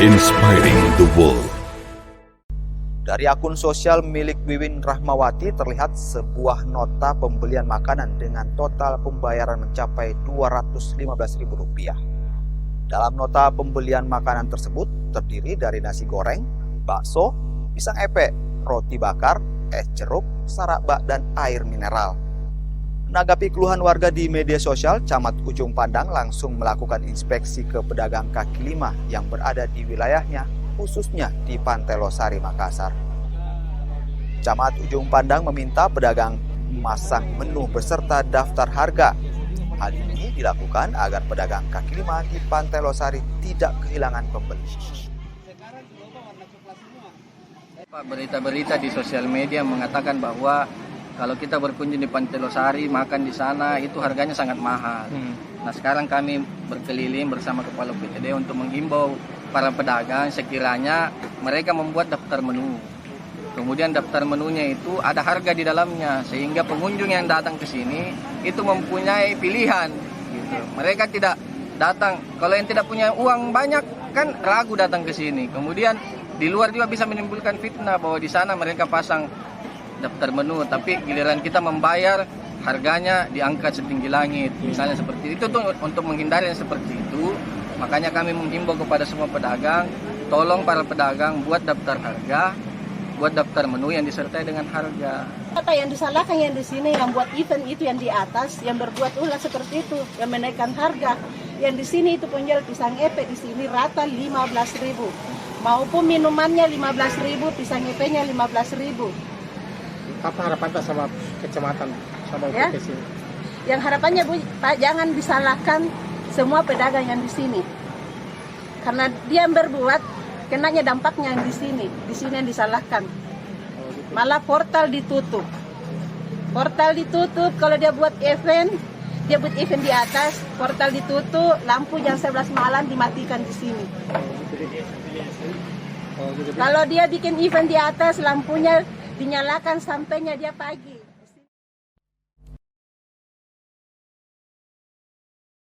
Inspiring the world. Dari akun sosial milik Wiwin Rahmawati terlihat sebuah nota pembelian makanan dengan total pembayaran mencapai Rp215.000. Dalam nota pembelian makanan tersebut terdiri dari nasi goreng, bakso, pisang epek, roti bakar, es jeruk, sarak bak, dan air mineral. Menanggapi keluhan warga di media sosial, Camat Ujung Pandang langsung melakukan inspeksi ke pedagang kaki lima yang berada di wilayahnya, khususnya di Pantai Losari, Makassar. Camat Ujung Pandang meminta pedagang memasang menu beserta daftar harga. Hal ini dilakukan agar pedagang kaki lima di Pantai Losari tidak kehilangan pembeli. Berita-berita di sosial media mengatakan bahwa kalau kita berkunjung di Pantai Losari, makan di sana, itu harganya sangat mahal. Nah, sekarang kami berkeliling bersama Kepala PTD untuk menghimbau para pedagang sekiranya mereka membuat daftar menu. Kemudian daftar menunya itu ada harga di dalamnya, sehingga pengunjung yang datang ke sini itu mempunyai pilihan. Gitu. Mereka tidak datang, kalau yang tidak punya uang banyak kan ragu datang ke sini. Kemudian di luar juga bisa menimbulkan fitnah bahwa di sana mereka pasang daftar menu, tapi giliran kita membayar harganya diangkat setinggi langit, misalnya seperti itu. Tuh untuk menghindari yang seperti itu, makanya kami menghimbau kepada semua pedagang, tolong para pedagang buat daftar harga, buat daftar menu yang disertai dengan harga. Apa yang disalahkan yang di sini, yang buat event itu yang di atas, yang berbuat ulah seperti itu, yang menaikkan harga. Yang di sini itu penjual pisang epek di sini rata 15.000, maupun minumannya 15.000, pisang epeknya 15.000. Apa harapan Pak sama kecamatan sama Ya? UPT sini? Yang harapannya Bu, Pak, jangan disalahkan semua pedagang yang di sini. Karena dia yang berbuat, kenanya dampaknya yang di sini yang disalahkan. Malah portal ditutup. Portal ditutup kalau dia buat event di atas, portal ditutup, lampu jam 11 malam dimatikan di sini. Kalau dia bikin event di atas, lampunya dinyalakan sampainya dia pagi.